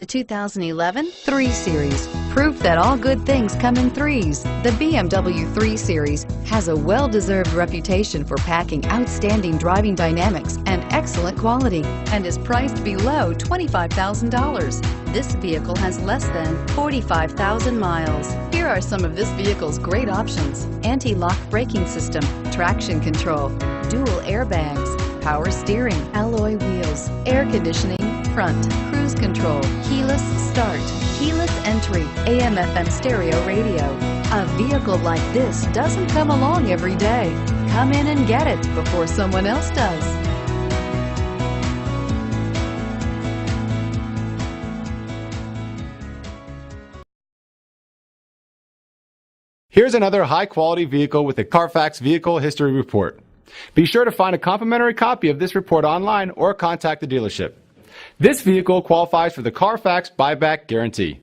2011 3 Series. Proof that all good things come in threes. The BMW 3 Series has a well-deserved reputation for packing outstanding driving dynamics and excellent quality and is priced below $25,000. This vehicle has less than 45,000 miles. Here are some of this vehicle's great options: anti-lock braking system, traction control, dual airbags, power steering, alloy wheels, air conditioning, front, cruise control, keyless start, keyless entry, AM/FM stereo radio. A vehicle like this doesn't come along every day. Come in and get it before someone else does. Here's another high-quality vehicle with a Carfax Vehicle History Report. Be sure to find a complimentary copy of this report online or contact the dealership. This vehicle qualifies for the Carfax Buyback Guarantee.